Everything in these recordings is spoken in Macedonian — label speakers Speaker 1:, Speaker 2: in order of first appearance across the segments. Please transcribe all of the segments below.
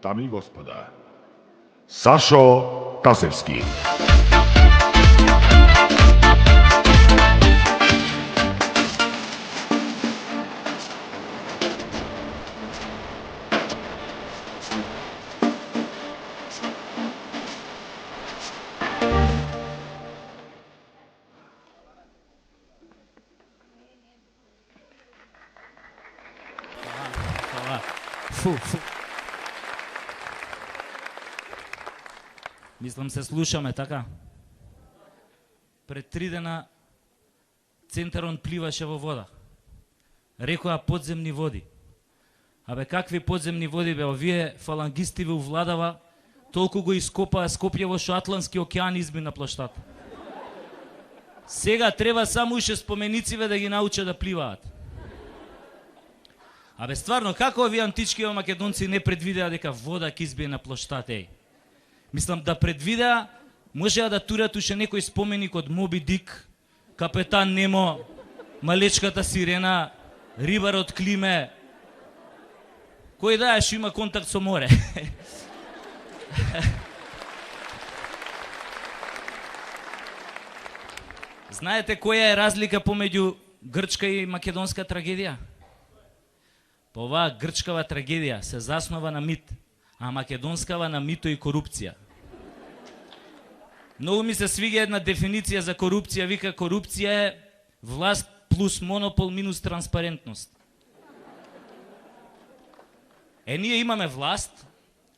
Speaker 1: Dami i gospoda, Saszo Tasewski.
Speaker 2: Мислам се слушаме, така? Пред 3 дена центарон пливаше во вода. Рекоа подземни води. Абе какви подземни води бе? Овие фалангисти ви увладава, толку го ископаа Скопјево што Атлантски океан изби на плаштата. Сега треба само уште споменициве да ги научат да пливаат. Абе стварно, како овие антички македонци не предвидеа дека вода ќе избие на плаштата, еј? Мислам да предвидеа, можеа да турат уште некој споменик од Моби Дик, Капетан Немо, Малечката сирена, Рибарот Климе. Кој да што има контакт со море. Знаете која е разлика помеѓу грчка и македонска трагедија? Па оваа грчкава трагедија се заснова на мит, а македонскава на мито и корупција. Многу ми се свига една дефиниција за корупција, вика корупција е власт плюс монопол минус транспарентност. Ние имаме власт,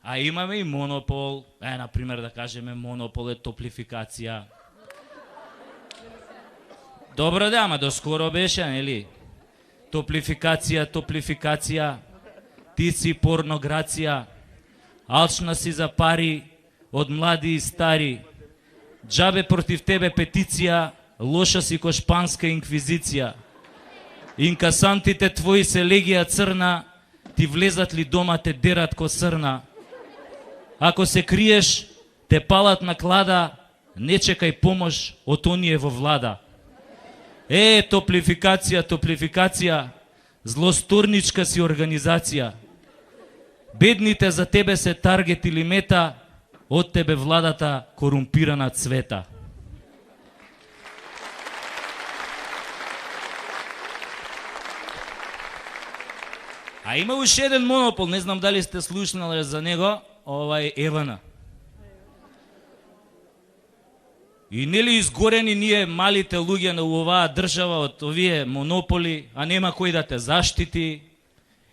Speaker 2: а имаме и монопол. Например, да кажеме, монопол е топлификација. Добро да, ама доскоро беше, нели? Топлификација, ти си порнограција, алчна си за пари од млади и стари, джабе против тебе петиција, лоша си ко шпанска инквизиција. Инкасантите твои се легија црна, ти влезат ли дома те дерат ко срна. Ако се криеш, те палат на клада, не чекај помош од оние во влада. Топлификација, злосторничка си организација. Бедните за тебе се таргет или мета, од тебе владата корумпирана цвета. А има уште еден монопол, не знам дали сте слушнали за него, ЕВН. И нели изгорени ние малите луѓе на оваа држава од овие монополи, а нема кој да те заштити.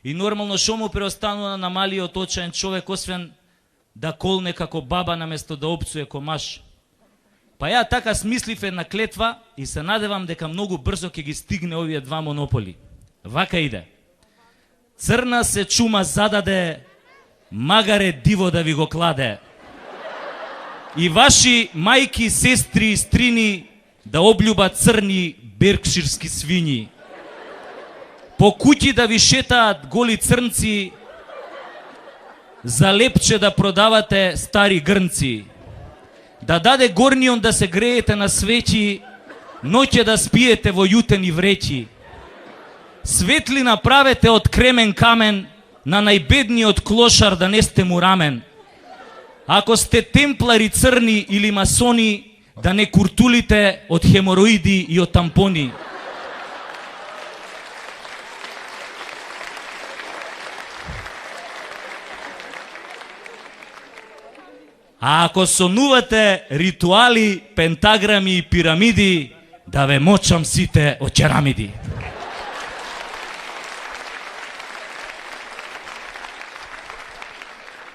Speaker 2: И нормално шо му преостанува на малиот очаен човек, освен да колне како баба наместо да опцуе комаш. Па ја така смислив една клетва и се надевам дека многу брзо ќе ги стигне овие два монополи. Вака иде. Црна се чума зададе, магаре диво да ви го кладе. И ваши мајки, сестри и стрини да облюбат црни беркширски свињи. По куќи да ви шетаат голи црнци, за лепче да продавате стари грнци. Да даде горнион да се греете на свеќи, ноќе да спиете во јутени вреќи. Светли направете од кремен камен, на најбедниот клошар да не сте му рамен. Ако сте темплари црни или масони, да не куртулите од хемороиди и од тампони. А ако сонувате ритуали, пентаграми и пирамиди, да ве мочам сите од черамиди.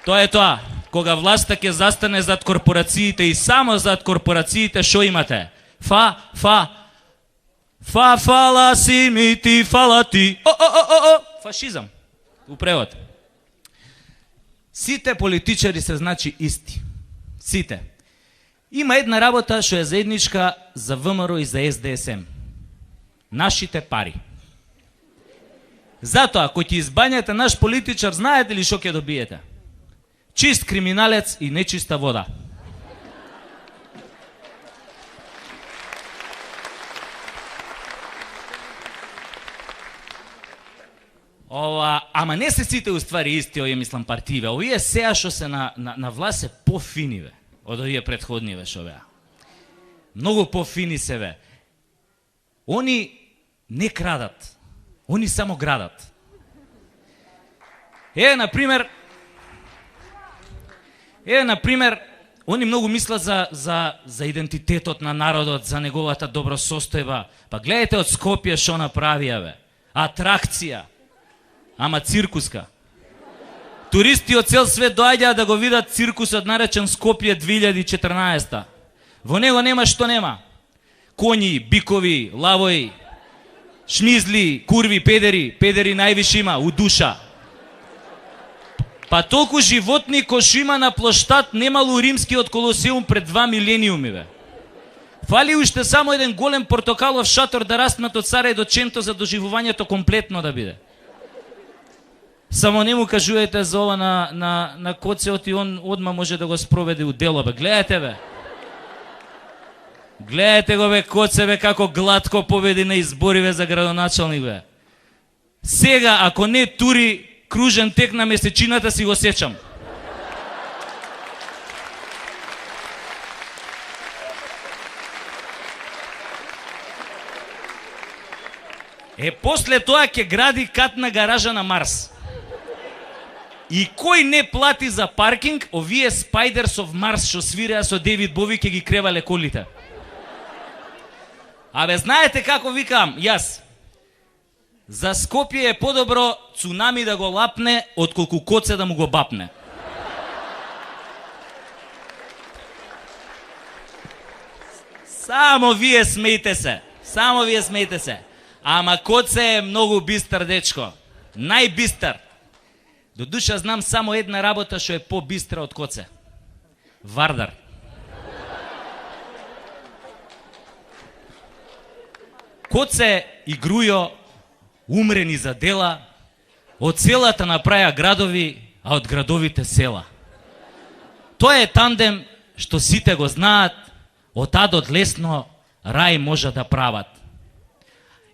Speaker 2: Тоа е тоа. Кога власта ќе застане зад корпорациите и само зад корпорациите, шо имате? Фала си ми ти, фала ти. Фашизам. У превод. Сите политичари се значи исти. Сите. Има една работа што е заедничка за ВМРО и за СДСМ. Нашите пари. Затоа, кој ќе избањате наш политичар, знаете ли што ќе добиете? Чист криминалец и нечиста вода. Ама не се сите уствари исти овие мислам партиве. Овие сеа што се на власт се пофиниве од овие претходниве што беа. Многу пофини се бе. Они не крадат. Они само градат. Например, они многу мислат за идентитетот на народот, за неговата добросостојба. Па гледайте од Скопје што направија бе. Атракција. Ама циркуска. Туристи од цел свет доаѓаат да го видат циркусот наречен Скопје 2014. Во него нема што нема. Коњи, бикови, лавои, шмизли, курви, педери највише има, у душа. Па толку животни кои што има на плоштад немало римскиот колосеум пред 2 милениуми бе. Фали уште само еден голем портокалов шатор да раснат од Сарај до Ченто за доживувањето комплетно да биде. Само не му кажувајте за ова на Коцеот и он одма може да го спроведе у дело бе. Гледате бе. Гледате го бе Коце бе како глатко победи на избориве за градоначалник бе. Сега ако не тури кружен тек на месечината си го сечам. После тоа ќе гради катна гаража на Марс. И кој не плати за паркинг, овие Spiders of Mars што свиреа со Девид Бови ќе ги кревале колите. Знаете како викам јас? За Скопје е подобро цунами да го лапне, отколку Коце да му го бапне. Само вие смејте се. Ама Коце е многу бистар дечко. Најбистар. До душа знам само една работа што е по-бистра од Коце. Вардар. Коце и Грујо умрени за дела, од селата направија градови, а од градовите села. Тоа е тандем што сите го знаат, од адот лесно рај може да прават.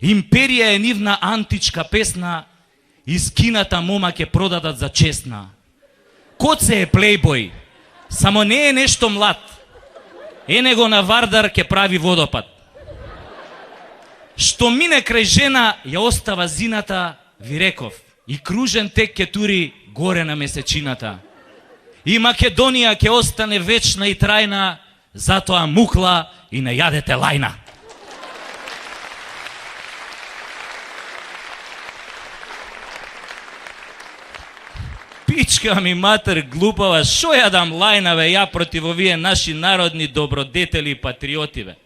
Speaker 2: Империја е нивна античка песна, искината мома ќе продадат за честна. Коце е плейбој, само не е нешто млад. Ене го на Вардар ќе прави водопад. Што мине крај жена, ја остава зината, ви реков, и кружен тек ќе тури горе на месечината. И Македонија ќе остане вечна и трајна, затоа мукла и не јадете лајна. Пичка ми матер глупава, шо ја дам лајна бе, ја против овие наши народни добродетели и патриоти бе.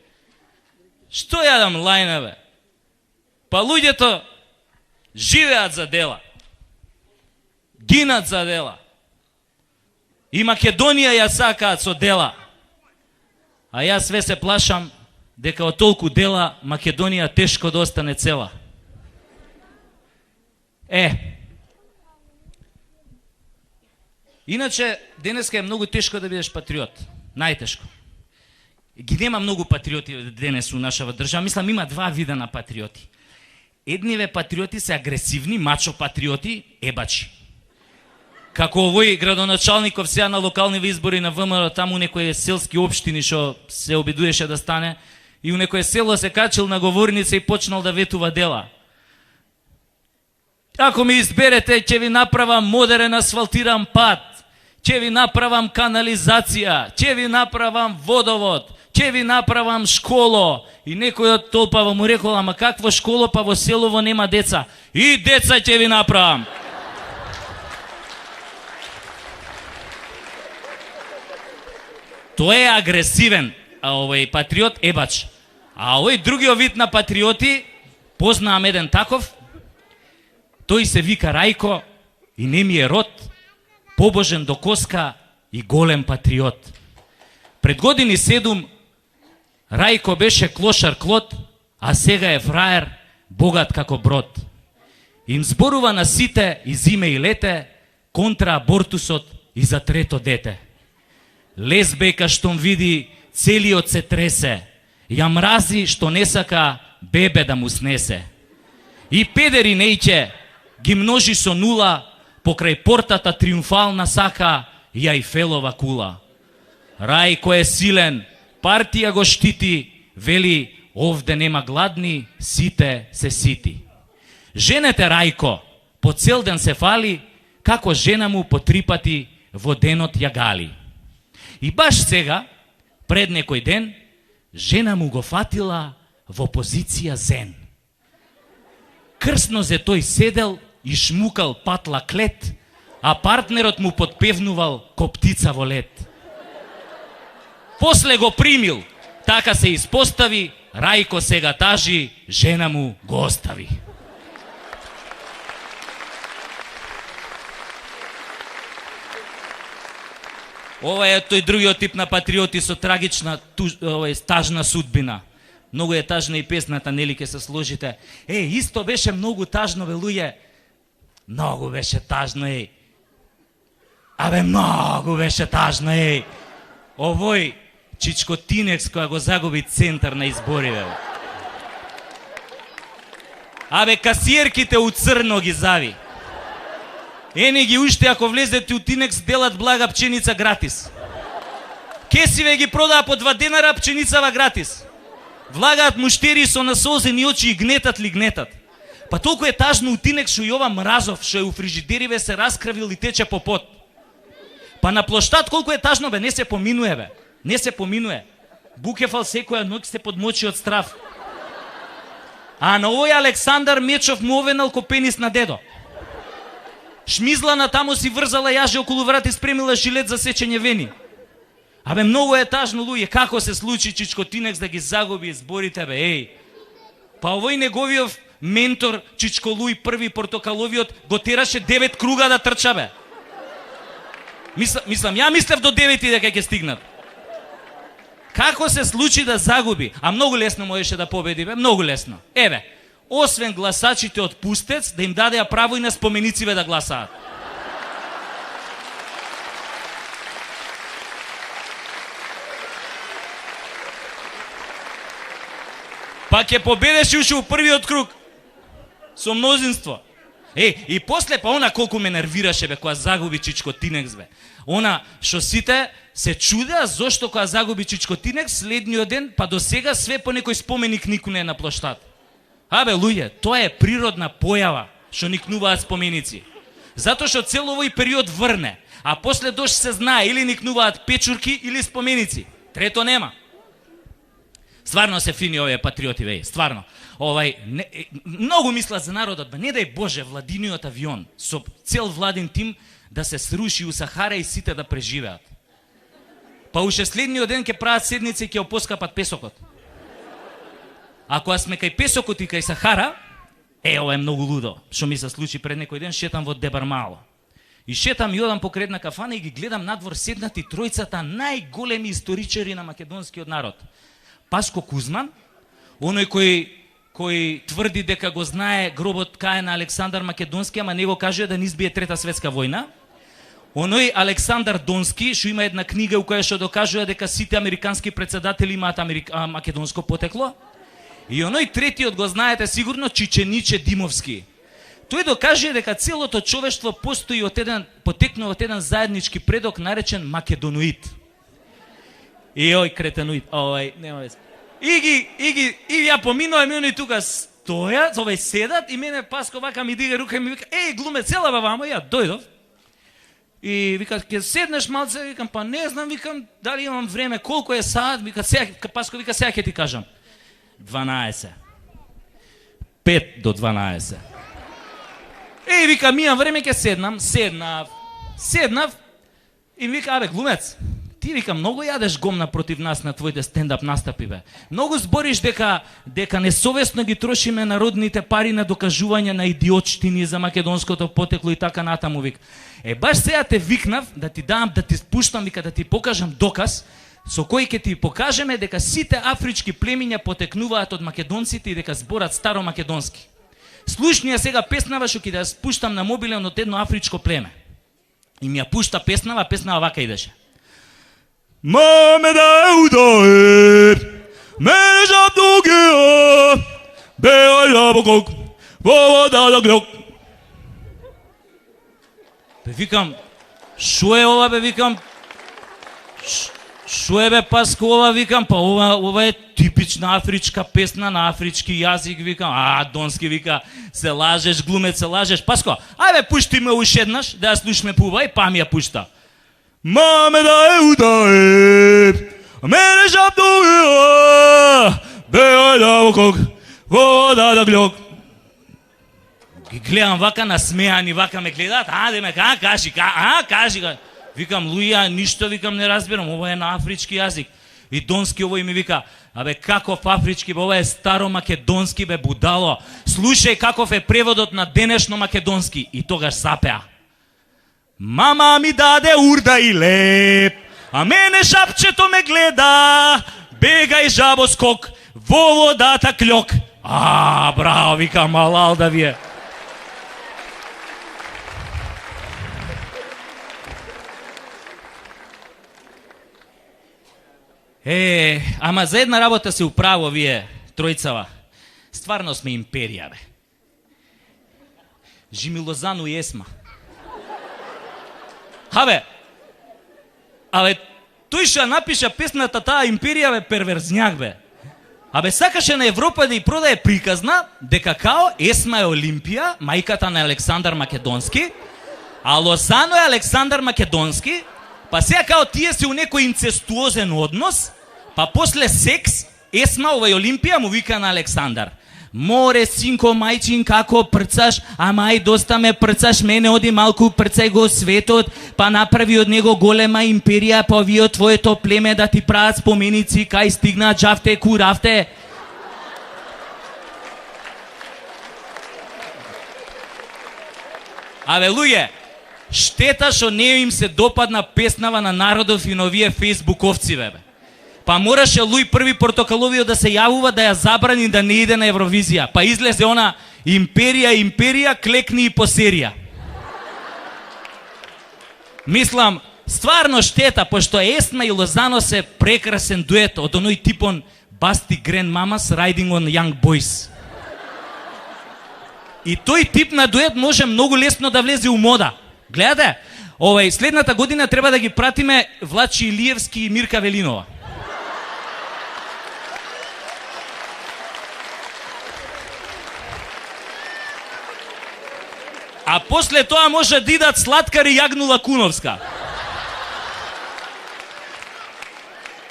Speaker 2: Што ја дам лајна бе? Па луѓето живеат за дела. Гинат за дела. И Македонија ја сакаат со дела. А јас све се плашам дека од толку дела Македонија тешко да остане цела. Иначе, денеска е многу тешко да бидеш патриот. Најтешко. Ги нема многу патриоти денес у нашава држава. Мислам, има два вида на патриоти. Едниве патриоти се агресивни, мачо патриоти, ебачи. Како овој градоначалников сега на локални избори на ВМРО, таму некои селски општини што се обидуеше да стане, и у некое село се качил на говорница и почнал да ветува дела. Ако ми изберете, ќе ви направам модерен асфалтиран пат, ќе ви направам канализација, ќе ви направам водовод, ќе ви направам школо. И некој од толпава му рекол, ама какво школо, па во селово нема деца. И деца ќе ви направам. Тој е агресивен, овој патриот ебач. А овој другиот вид на патриоти, познавам еден таков, тој се вика Рајко и не ми е род, побожен до коска и голем патриот. Пред години 7 Рајко беше клошар клод, а сега е фраер, богат како брод. Им зборува на сите и зиме и лете, контра абортусот и за трето дете. Лесбека штом види, целиот се тресе, ја мрази што не сака бебе да му снесе. И педери нејќе, ги множи со нула, покрај портата триумфална сака ја Eiffелова кула. Рајко е силен, партија го штити, вели, овде нема гладни, сите се сити. Женете Рајко по цел ден се фали, како жена му по 3 пати во денот ја гали. И баш сега, пред некој ден, жена му го фатила во позиција зен. Крсно зе тој седел и шмукал патла клет, а партнерот му подпевнувал ко птица во лет. После го примил, така се испостави, Рајко сега тажи, жена му го остави. Ова е тој другиот тип на патриоти со трагична, тажна судбина. Многу е тажна и песната, нели ке се сложите. Исто беше многу тажно, бе, луѓе. Многу беше тажно, Абе, многу беше тажно, Овој Чичко Тинекс која го загуби центар на избориве. Абе, касиерките у црно ги зави. Ени ги уште, ако влезете у Тинекс, делат блага пченица гратис. Кесиве ги продаа по 2 денара, пченицава гратис. Влагаат муштери со насолзени очи и гнетат ли гнетат. Па толку е тажно у Тинекс, шо и ова мразов, шо е у фрижидериве се раскравил и тече по пот. Па на площад колку е тажно, бе, не се поминуе, бе. Не се поминуе. Букефал секоја ноќ се подмочи од страв. А на овој Александар Мечов му овенал ко пенис на дедо. Шмизла на таму си врзала јаже околу врат и спремила жилет за сечење вени. Абе, многу е тажно, луѓе, како се случи Чичко Тинекс да ги загуби изборите, бе, Па овој неговиот ментор Чичко Луј први портокаловиот го тераше 9 круга да трча, бе. Ја мислев до 9 дека ќе стигнат. Како се случи да загуби? А многу лесно можеше да победи, бе, многу лесно. Еве, освен гласачите од Пустец, да им дадеа право и на споменициве да гласаат. Па ќе победеше уште у првиот круг. Со мнозинство. И после, па она колку ме нервираше, бе, која загуби Чичко Тинекс, бе. Она, шо сите се чудеа зошто која загуби Чичко Тинекс, следниот ден, па до сега све по некој споменик нику не е на площад. Абе, луѓе, тоа е природна појава, што никнуваат споменици. Затоа што цел овој период врне, а после дош се знае или никнуваат печурки или споменици. Трето нема. Стварно се фини овие патриоти, веј, стварно. Многу мислат за народот, бе, не дај Боже владиниот авион со цел владин тим да се сруши у Сахара и сите да преживеат. Па уште следниот ден ќе прават седница и ќе опоскапат песокот. Ако сме кај песокот и кај Сахара, ова е многу лудо. Што ми се случи пред некој ден, шетам во Дебармало. И шетам и одам покрај една кафана и ги гледам надвор седнати тројцата најголеми историчари на македонскиот народ. Паско Кузман, оној кој тврди дека го знае гробот кај на Александар Македонски, ама не го кажува да не избие Трета светска војна. Оној Александар Донски, што има една книга у која што докажува дека сите американски председатели имаат македонско потекло. И оној третиот го знаете сигурно, Чичениче Димовски. Тој докажува дека целото човештво постои потекнува од еден заеднички предок наречен македоноид. И ој кретеноид, нема вез. И ја поминувам и они тука стојат, седат и мене Паско вака ми дига рука и ми вика: глуме цела вамо, ја дојдов. И вика: ќе седнеш малце, викам: па не знам, викам, дали имам време, колку е саат, вика, Паско вика: сега ќе ти кажам. 12. 5 до 12. Вика, ми имам време, ќе седнам, седнав и вика: абе, глумец, ти, вика, многу јадеш гомна против нас на твоите стендап настапи, бе. Многу збориш дека несовесно ги трошиме народните пари на докажување на идиотштини за македонското потекло и така натаму, вика. Баш сега те викнав да ти дам, да ти спуштам, вика, да ти покажам доказ со кој ќе ти покажеме дека сите афрички племиња потекнуваат од македонците и дека зборат старомакедонски. Слушни ја сега песнава што ќе да ја спуштам на мобилен од едно афричко племе. И ми ја пушта песнава вака идеше. Маме да удаe, мене жабдуге, беа лабокок, вода да глок. Викам, шо е ова бе, викам, шо е бе Паско ова, викам, па ова е типична афричка песна на афрички јазик, викам, Донски, вика, се лажеш, глумец, се лажеш. Паско, ајде пушти ме уште еднаш, да ја слушаме по ова и па ми ја пушта. Маме да е удаe, мене шаптуе, беј да окок, вода да глок. Ги гледам вака насмеани, вака ме гледат, ајде ме, кажи. Викам, луѓе, ништо, викам, не разбирам, ова е на афрички јазик. И Донски овој ми вика, абе каков афрички, бе, ова е старо македонски, бе, будало. Слушај каков е преводот на денешно македонски. И тогаш запеа. Мама ми даде урда и леп, а мене шапчето ме гледа, бегај жабо скок, во водата клјок. Браво, викам, алал да ви е. Ама за една работа се управо вие, тројцава. Стварно сме империја, бе. Жимилозану и Есма. Абе, тој што напиша песната таа империја, бе, перверзњак, бе. Абе, сакаше на Европа да ја продае приказна дека као Есма е Олимпија, мајката на Александар Македонски, а Лозано е Александар Македонски, па сега као тие се у некој инцестуозен однос, па после секс, Есма овај Олимпија му вика на Александар. Море, синко, мајчин, како прцаш, ама ај доста ме прцаш, мене оди малку прцај го светот, па направи од него голема империја, па ви од твоето племе да ти прават споменици, кај стигна джавте, куравте. Абе, луѓе, штета што не им се допадна песнава на народов и на овие фейсбуковци, бе. Па мораше Луј први Портокаловиот да се јавува да ја забрани да не иде на Евровизија. Па излезе она империја, клекни и по серија. Мислам, стварно штета, пошто Есма и Лозано се прекрасен дует од оној типон Басти Грен Мамас Riding on Young Boys. И тој тип на дует може многу лесно да влезе у мода. Гледате, следната година треба да ги пратиме Влачи Илиевски и Мирка Велинова. А после тоа може да идат Слаткар и Јагнула Куновска.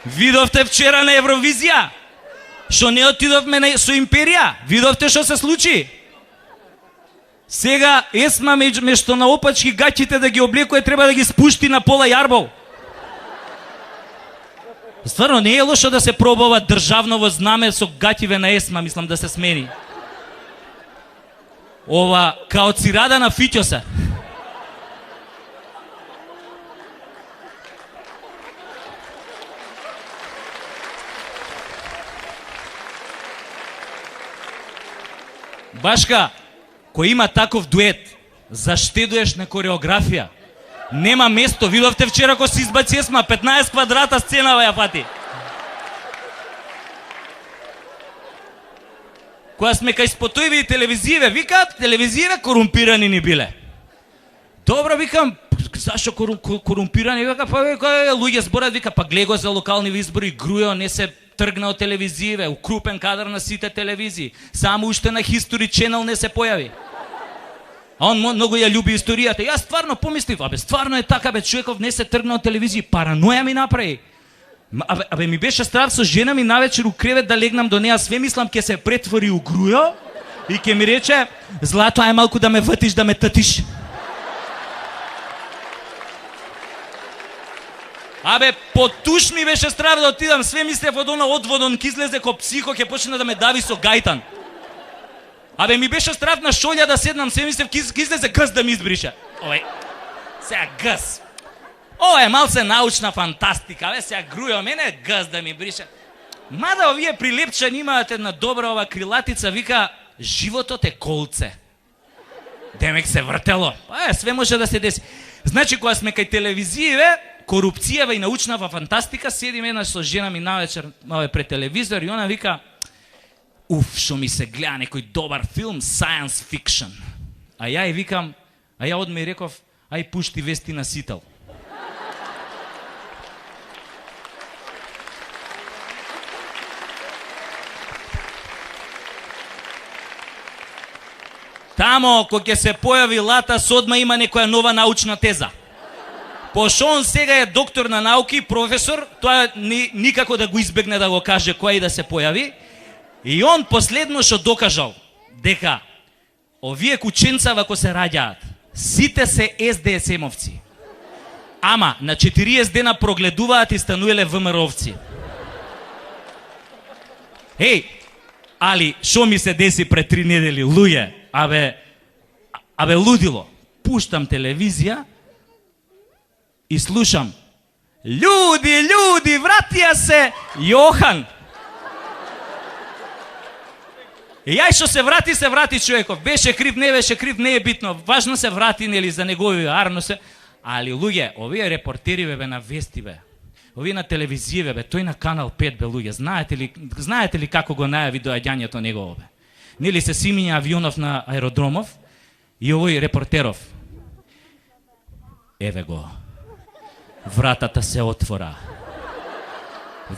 Speaker 2: Видовте вчера на Евровизија? Што не отидовме со империја? Видовте што се случи? Сега Есма мешто на опачки гаќите да ги облекува треба да ги спушти на пола јарбол. Стварно не е лошо да се пробува државново знаме со гаќиве на Есма, мислам да се смени. Ова, као цирада на Фиќоса. Башка, кој има таков дует, заштедуеш на кореографија. Нема место, видовте вчера кој се избаци Есма, 15 квадрата сценава ја фати. Која сме кај спотојве и телевизије, викаат, телевизије корумпирани ни биле. Добро, викам, зашо корумпирани? Вика, па луѓе зборат, вика, па гледа го за локални избори, Грујо не се тргна од телевизије, укрупен кадар на сите телевизии. Само уште на History Channel не се појави. А он многу ја љуби историјата. Јас стварно помислив, абе, стварно е така, бе, човеков не се тргна од телевизија, параноја ми направи. Абе, ми беше страв со жена ми навечер у кревет да легнам до неа, све мислам ке се претвори у Грујо и ке ми рече, Злато, ај малку да ме ватиш, да ме татиш. Абе, потуш ми беше страв да отидам, све мислев од она одводон, ке излезе ко психо, ке почне да ме дави со гајтан. Абе, ми беше страв на шолја да седнам, све мислев, ке излезе гъс да ми избрише. Овај, сега гъс. Ова е малце научна фантастика, бе, сега Грујо, мене гъс да ми брише. Мада овие прилепчани имаат една добра ова крилатица, вика, животот е колце. Демек се вртело. Све може да се деси. Значи, кога сме кај телевизије, корупцијава и научнава фантастика, седим еднаш со жена ми навечер пред телевизор и она вика, шо ми се гледа некој добар филм, science fiction. А ја и викам, а ја одме и реков, ај пушти вести на Сител. Тамо, кога ќе се појави Латас, одма има некоја нова научна теза. Пошто он сега е доктор на науки, професор, тоа никако да го избегне да го каже која и да се појави. И он последно што докажал, дека овие кученца ако се раѓаат, сите се СДСМовци. Ама, на 40 дена прогледуваат и стануеле ВМРО-вци. Еј, али, шо ми се деси пред 3 недели, луѓе? Абе лудило. Пуштам телевизија и слушам. Људи, вратија се Јохан. И јај што се врати човеков. Беше крив, не е битно. Важно се врати, нели, за негови арно се. Али луѓе, овие репортери бе на вести бе. Овие на телевизија бе, тој на Канал 5 бе луѓе. Знаете ли како го најави доаѓањето негово бе? Нели се симиња авионов на аеродромов и овој репортеров. Еве го. Вратата се отвора.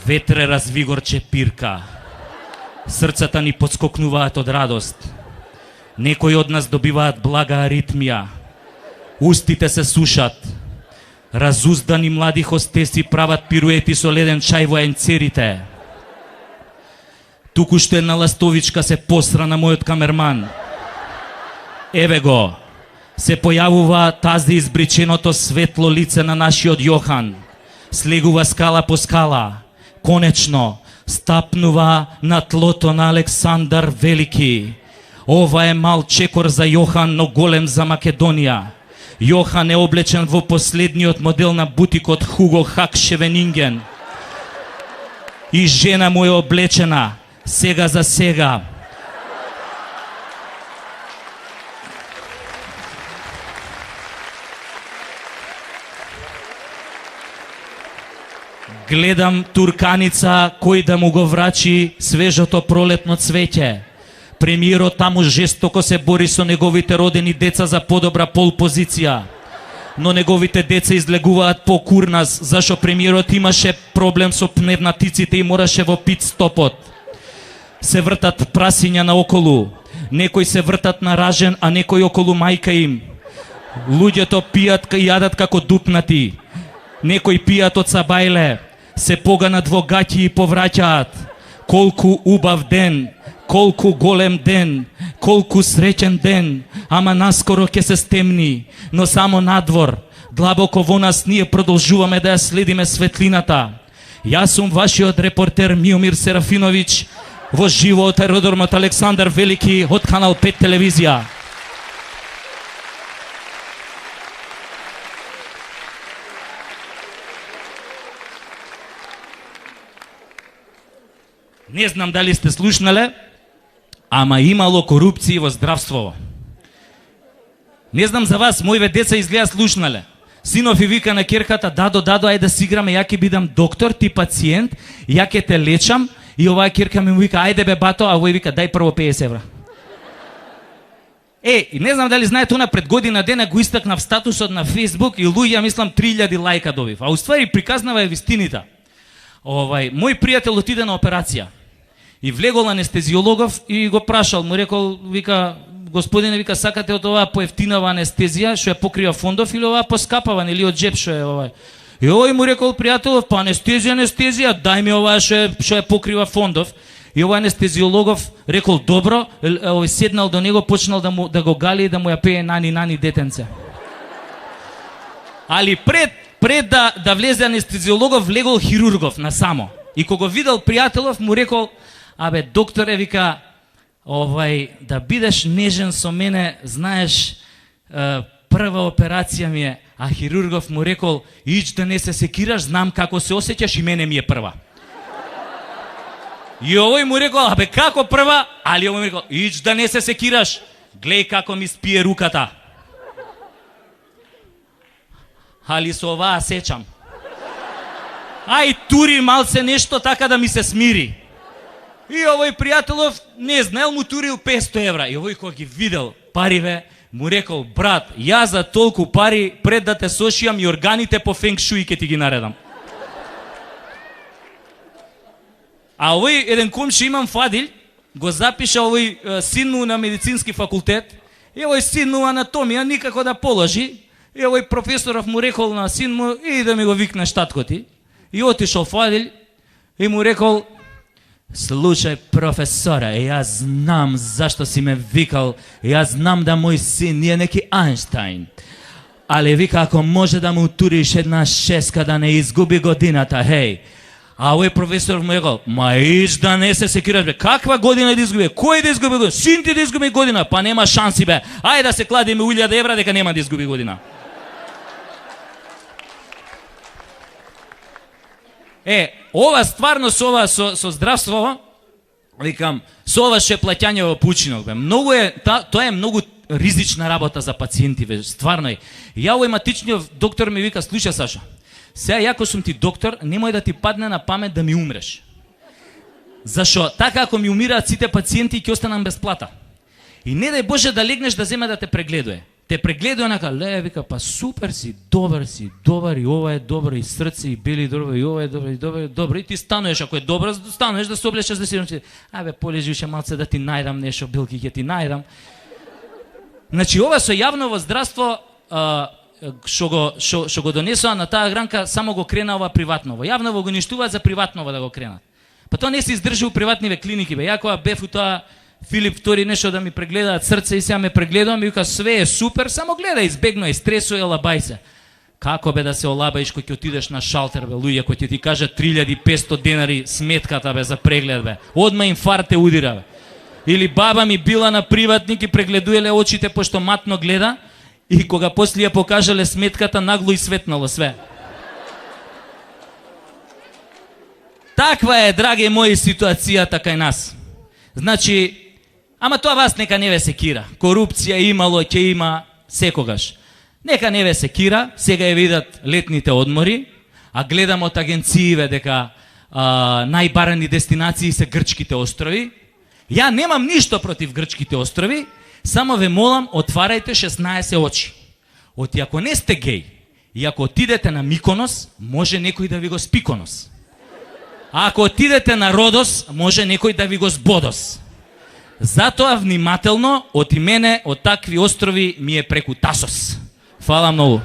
Speaker 2: Ветре развигорче пирка. Срцата ни подскокнуваат од радост. Некои од нас добиваат блага аритмија. Устите се сушат. Разуздани млади хостеси прават пируети со леден чај во енцерите. Туку што една ластовичка се посра на мојот камерман. Еве го. Се појавува тази избриченото светло лице на нашиот Јохан. Слегува скала по скала. Конечно, стапнува на тлото на Александар Велики. Ова е мал чекор за Јохан, но голем за Македонија. Јохан е облечен во последниот модел на бутикот Хуго Хак Шевенинген. И жена му е облечена, сега за сега. Гледам турканица кој да му го врачи свежото пролетно цвеќе. Премиерот таму жестоко се бори со неговите родени деца за подобра пол позиција. Но неговите деца излегуваат по курнас, зашо премиерот имаше проблем со пневматиците и мораше во пит стопот. Се вртат прасиња наоколу. Некои се вртат на ражен, а некои околу мајка им. Луѓето пијат и јадат како дупнати. Некои пијат од сабајле. Се поганат во гаќи и повраќаат. Колку убав ден, колку голем ден, колку среќен ден, ама наскоро ќе се стемни, но само надвор, длабоко во нас ние продолжуваме да ја следиме светлината. Јас сум вашиот репортер Миомир Серафиновиќ, во живо од аеродромот Александар Велики од Канал 5 телевизија. Не знам дали сте слушнале, ама имало корупција во здравство. Не знам за вас, моите деца изгледа слушнале. Синов и вика на керката, дадо, ајде да си играме, ја ќе бидам доктор, ти пациент, ја ќе те лечам, и оваа керка ми вика, ајде бе бато, а овој вика, дај прво 50 евра. И не знам дали знаете, она пред година дена го истакнав статусот на Facebook и луѓе, мислам, 3000 лајка добив. А уствари приказнава е вистината. Мој пријател отиде на операција. И влегол анестезиологов и го прашал, му рекол, вика, господине, вика, сакате од оваа поевтинава анестезија, што ја покрива фондов, или оваа поскапава, или од джеб што е овај? И овој му рекол, пријателов, па анестезија, дај ми оваа што ја покрива фондов. И овој анестезиологов рекол, добро, седнал до него, почнал да го гали и да му ја пее нани детенце. Али пред да влезе анестезиологов, влегол хирургов насамо. И кога видел пријателов, му рекол, абе, докторе, вика, да бидеш нежен со мене, знаеш, прва операција ми е, а хирургов му рекол, ич да не се секираш, знам како се осеќаш и мене ми е прва. И овој му рекол, абе, како прва? Али овој му рекол, ич да не се секираш, глеј како ми спие руката. Али со оваа сечам. Ај, тури малце нешто така да ми се смири. И овој пријателов не знаел, му турил 500 евра. И овој кога ги видел париве, му рекол, брат, ја за толку пари, пред да те сошијам и органите по фенг шуи ке ти ги наредам. А овој еден комши имам фадил, го запиша овој син му на медицински факултет, и овој син му анатомија никако да положи, и овој професоров му рекол на син му, и да ми го викнеш татко ти. И отишол фадил, и му рекол, слушај професоре, јас знам зашто си ме викал, јас знам да мој син не е неки Ајнштајн. Але вика, ако може да му туриш една шеска да не изгуби годината, хеј. А овој професор му рекол, ма иш да не се секираш бе, каква година да изгуби? Кој да изгуби година? Син ти да изгуби година? Па нема шанси бе. Ајде да се кладиме 1000 евра дека нема да изгуби година. Ова стварно со ова со здравство, викам, со ова ше плаќање во пучинок бе. Многу е тоа е многу ризична работа за пациенти бе, стварно е. Ја овој матичниот доктор ми вика, слушај Саша, сега јако сум ти доктор, немој да ти падне на памет да ми умреш. Зашо така ако ми умираат сите пациенти ќе останам без плата. И не дај Боже да легнеш да земе да те прегледува. Те прегледува нака, ле, вика, па супер си, добар и ова е добро, и срце, и бели добро, и ова е добро, и добро, и ти стануеш, ако е добро, стануеш да се облечеш да си, абе, полежи уште малце да ти најдам нешто, билки ќе ти најдам. Значи, ова со јавново здравство, што го донесува на таа гранка, само го крена ова приватново. Јавново го ништуваат за приватново да го кренат. Па тоа не се издржи у приватниве клиники, бе. Ја кога бев у тоа Филип втори нешто да ми прегледаат срце и сега ме прегледувам и вика све е супер, само гледај, избегнувај стресој, лабај се. Како бе да се олабаиш кога ќе отидеш на шалтер бе, луѓе кои ќе ти кажат 3500 денари сметката бе за преглед бе. Одма инфаркт те удира бе. Или баба ми била на приватник и прегледуеле очите пошто матно гледа и кога после ја покажале сметката нагло и светнало све. Таква е, драги мои, ситуацијата кај нас. Значи, ама тоа вас нека не ве секира. Корупција имало, ќе има секогаш. Нека не ве секира, сега ја видат летните одмори, а гледам од агенциите дека најбарани дестинации се грчките острови. Ја немам ништо против грчките острови, само ве молам, отварајте 16 очи. Оти ако не сте геј, и ако отидете на Миконос, може некој да ви го спиконос. А ако отидете на Родос, може некој да ви го збодос. Затоа внимателно, оти мене, од такви острови ми е преку Тасос. Фала многу.